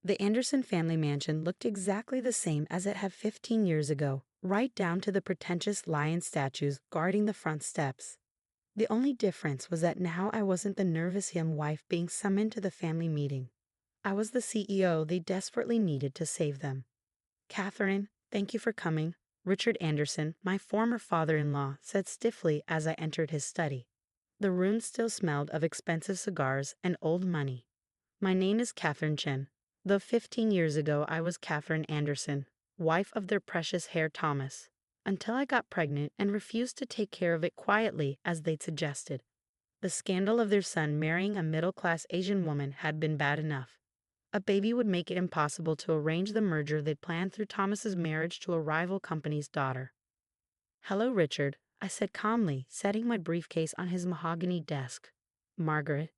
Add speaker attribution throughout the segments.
Speaker 1: The Anderson family mansion looked exactly the same as it had 15 years ago, right down to the pretentious lion statues guarding the front steps. The only difference was that now I wasn't the nervous young wife being summoned to the family meeting. I was the CEO they desperately needed to save them. "Catherine, thank you for coming," Richard Anderson, my former father-in-law, said stiffly as I entered his study. The room still smelled of expensive cigars and old money. "My name is Catherine Chen, though 15 years ago I was Catherine Anderson, wife of their precious Herr Thomas, until I got pregnant and refused to take care of it quietly as they'd suggested. The scandal of their son marrying a middle-class Asian woman had been bad enough. A baby would make it impossible to arrange the merger they'd planned through Thomas's marriage to a rival company's daughter." "Hello, Richard," I said calmly, setting my briefcase on his mahogany desk. "Margaret."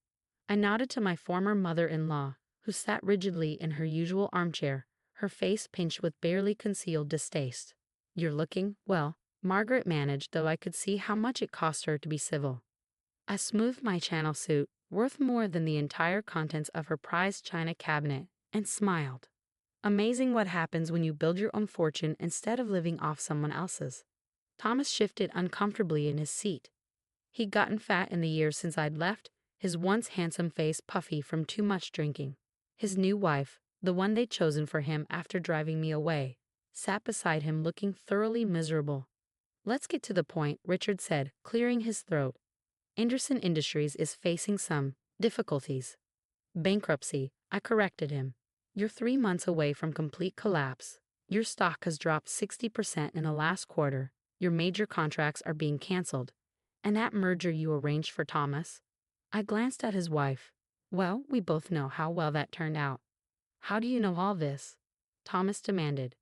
Speaker 1: I nodded to my former mother-in-law, who sat rigidly in her usual armchair, her face pinched with barely concealed distaste. "You're looking, well," Margaret managed, though I could see how much it cost her to be civil. I smoothed my Channel suit, worth more than the entire contents of her prized china cabinet, and smiled. Amazing what happens when you build your own fortune instead of living off someone else's. Thomas shifted uncomfortably in his seat. He'd gotten fat in the years since I'd left, his once handsome face puffy from too much drinking. His new wife, the one they'd chosen for him after driving me away, sat beside him looking thoroughly miserable. "Let's get to the point," Richard said, clearing his throat. "Anderson Industries is facing some difficulties." "Bankruptcy," I corrected him. "You're 3 months away from complete collapse. Your stock has dropped 60% in the last quarter. Your major contracts are being canceled. And that merger you arranged for Thomas?" I glanced at his wife. "Well, we both know how well that turned out." "How do you know all this?" Thomas demanded.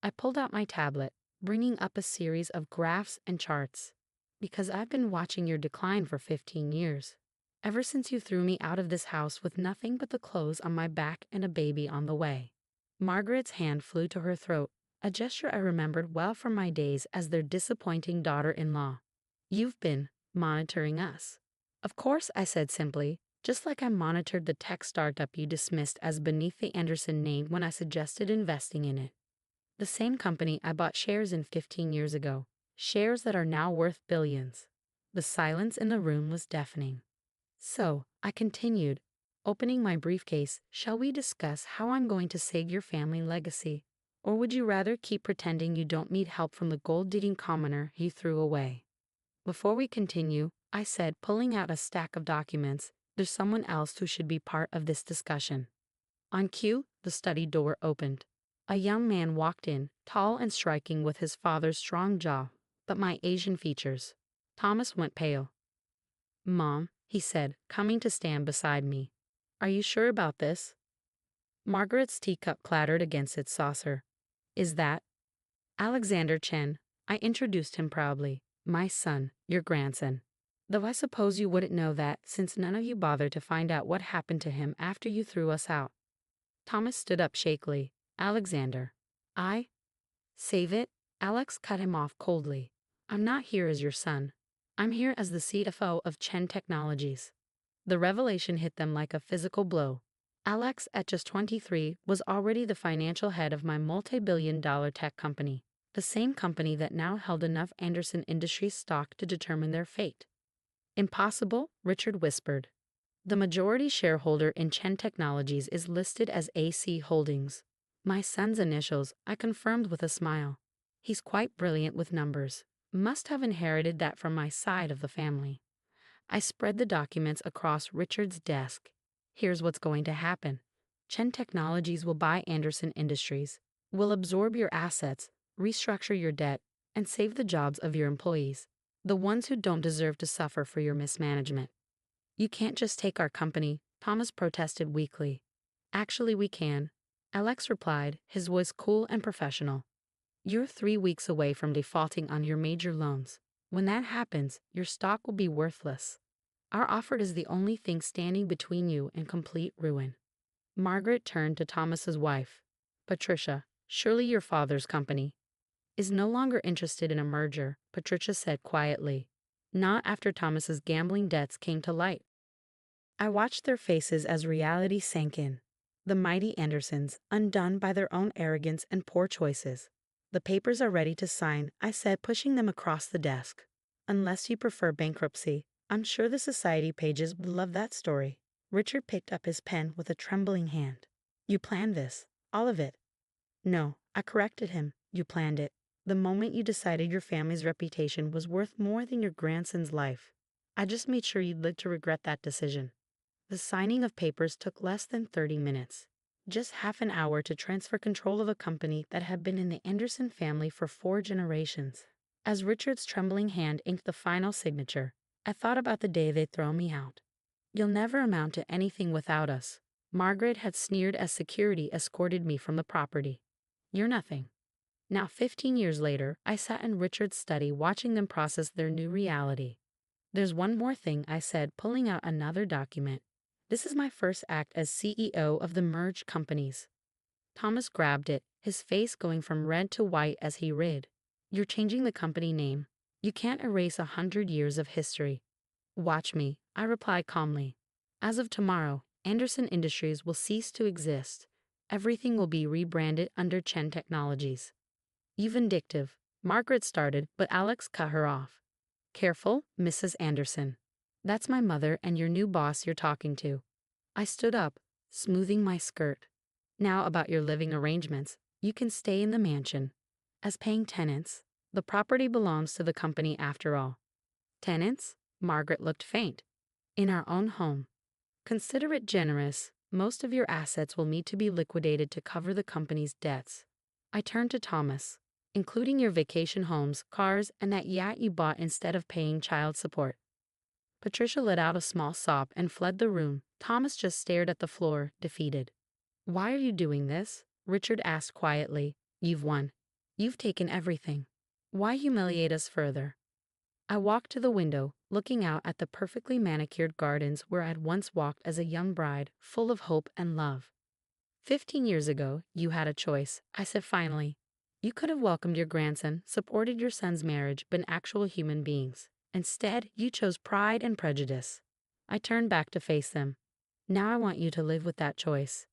Speaker 1: I pulled out my tablet, bringing up a series of graphs and charts. "Because I've been watching your decline for 15 years. Ever since you threw me out of this house with nothing but the clothes on my back and a baby on the way." Margaret's hand flew to her throat, a gesture I remembered well from my days as their disappointing daughter-in-law. "You've been monitoring us." "Of course," I said simply, just like I monitored the tech startup you dismissed as beneath the Anderson name when I suggested investing in it. The same company I bought shares in 15 years ago, shares that are now worth billions." The silence in the room was deafening. "So," I continued, opening my briefcase, "shall we discuss how I'm going to save your family legacy? Or would you rather keep pretending you don't need help from the gold-digging commoner you threw away?" "Before we continue," I said, pulling out a stack of documents, "there's someone else who should be part of this discussion." On cue, the study door opened. A young man walked in, tall and striking with his father's strong jaw, but my Asian features. Thomas went pale. "Mom," he said, coming to stand beside me. "Are you sure about this?" Margaret's teacup clattered against its saucer. "Is that Alexander Chen?" I introduced him proudly. "My son, your grandson. Though I suppose you wouldn't know that, since none of you bothered to find out what happened to him after you threw us out." Thomas stood up shakily. "Alexander." "I? Save it?" Alex cut him off coldly. "I'm not here as your son. I'm here as the CFO of Chen Technologies." The revelation hit them like a physical blow. Alex, at just 23, was already the financial head of my multi-billion-dollar tech company, the same company that now held enough Anderson Industries stock to determine their fate. "Impossible," Richard whispered. "The majority shareholder in Chen Technologies is listed as AC Holdings. My son's initials," I confirmed with a smile. "He's quite brilliant with numbers. Must have inherited that from my side of the family." I spread the documents across Richard's desk. "Here's what's going to happen. Chen Technologies will buy Anderson Industries, will absorb your assets, restructure your debt, and save the jobs of your employees, the ones who don't deserve to suffer for your mismanagement." "You can't just take our company," Thomas protested weakly. "Actually, we can," Alex replied, his voice cool and professional. "You're 3 weeks away from defaulting on your major loans. When that happens, your stock will be worthless. Our offer is the only thing standing between you and complete ruin." Margaret turned to Thomas's wife. "Patricia, surely your father's company is no longer interested in a merger," Patricia said quietly. "Not after Thomas's gambling debts came to light." I watched their faces as reality sank in. The mighty Andersons, undone by their own arrogance and poor choices. The papers are ready to sign, I said, pushing them across the desk. Unless you prefer bankruptcy, I'm sure the society pages would love that story. Richard picked up his pen with a trembling hand. You planned this, all of it. No, I corrected him. You planned it. The moment you decided your family's reputation was worth more than your grandson's life. I just made sure you'd live to regret that decision. The signing of papers took less than 30 minutes. Just half an hour to transfer control of a company that had been in the Anderson family for 4 generations. As Richard's trembling hand inked the final signature, I thought about the day they'd throw me out. You'll never amount to anything without us. Margaret had sneered as security escorted me from the property. You're nothing. Now 15 years later, I sat in Richard's study watching them process their new reality. There's one more thing, I said, pulling out another document. This is my first act as CEO of the merged companies. Thomas grabbed it, his face going from red to white as he read. You're changing the company name. You can't erase 100 years of history. Watch me, I replied calmly. As of tomorrow, Anderson Industries will cease to exist. Everything will be rebranded under Chen Technologies. You vindictive, Margaret started, but Alex cut her off. Careful, Mrs. Anderson. That's my mother and your new boss you're talking to. I stood up, smoothing my skirt. Now about your living arrangements. You can stay in the mansion. As paying tenants, the property belongs to the company after all. Tenants? Margaret looked faint. In our own home. Consider it generous. Most of your assets will need to be liquidated to cover the company's debts. I turned to Thomas. Including your vacation homes, cars, and that yacht you bought instead of paying child support. Patricia let out a small sob and fled the room. Thomas just stared at the floor, defeated. Why are you doing this? Richard asked quietly. You've won. You've taken everything. Why humiliate us further? I walked to the window, looking out at the perfectly manicured gardens where I'd once walked as a young bride, full of hope and love. 15 years ago, you had a choice, I said finally. You could have welcomed your grandson, supported your son's marriage, been actual human beings. Instead, you chose pride and prejudice. I turned back to face them. Now I want you to live with that choice.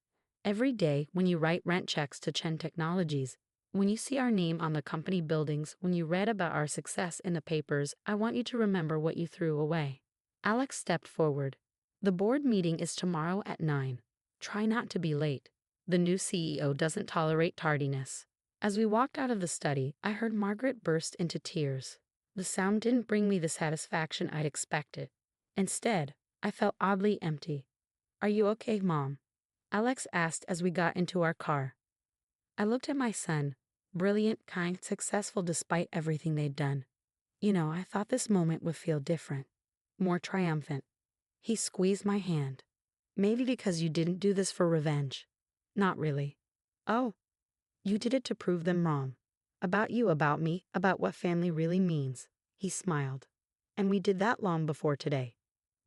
Speaker 1: Every day, when you write rent checks to Chen Technologies, when you see our name on the company buildings, when you read about our success in the papers, I want you to remember what you threw away. Alex stepped forward. The board meeting is tomorrow at 9. Try not to be late. The new CEO doesn't tolerate tardiness. As we walked out of the study, I heard Margaret burst into tears. The sound didn't bring me the satisfaction I'd expected. Instead, I felt oddly empty. Are you okay, Mom? Alex asked as we got into our car. I looked at my son, brilliant, kind, successful despite everything they'd done. I thought this moment would feel different, more triumphant. He squeezed my hand. Maybe because you didn't do this for revenge. Not really. Oh. You did it to prove them wrong. About you, about me, about what family really means. He smiled. And we did that long before today.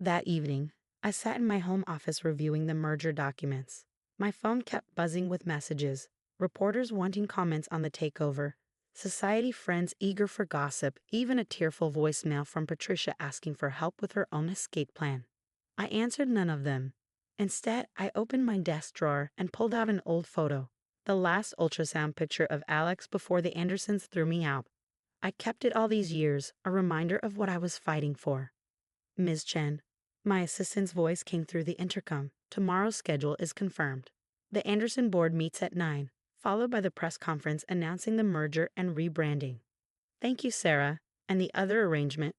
Speaker 1: That evening, I sat in my home office reviewing the merger documents. My phone kept buzzing with messages, reporters wanting comments on the takeover, society friends eager for gossip, even a tearful voicemail from Patricia asking for help with her own escape plan. I answered none of them. Instead, I opened my desk drawer and pulled out an old photo. The last ultrasound picture of Alex before the Andersons threw me out. I kept it all these years, a reminder of what I was fighting for. Ms. Chen, my assistant's voice came through the intercom. Tomorrow's schedule is confirmed. The Anderson board meets at 9, followed by the press conference announcing the merger and rebranding. Thank you, Sarah. And the other arrangement?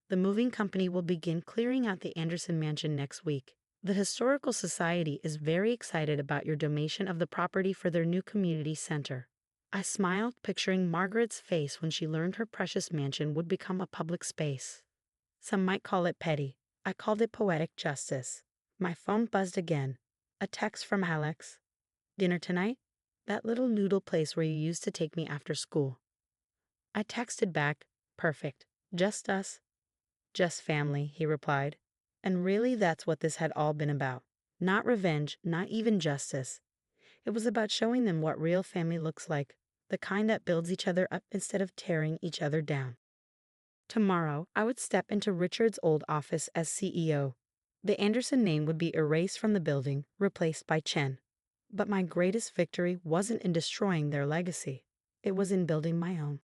Speaker 1: The moving company will begin clearing out the Anderson mansion next week. The Historical Society is very excited about your donation of the property for their new community center. I smiled, picturing Margaret's face when she learned her precious mansion would become a public space. Some might call it petty. I called it poetic justice. My phone buzzed again. A text from Alex. Dinner tonight? That little noodle place where you used to take me after school. I texted back, perfect. Just us. Just family, he replied. And really that's what this had all been about. Not revenge, not even justice. It was about showing them what real family looks like, the kind that builds each other up instead of tearing each other down. Tomorrow, I would step into Richard's old office as CEO. The Anderson name would be erased from the building, replaced by Chen. But my greatest victory wasn't in destroying their legacy. It was in building my own.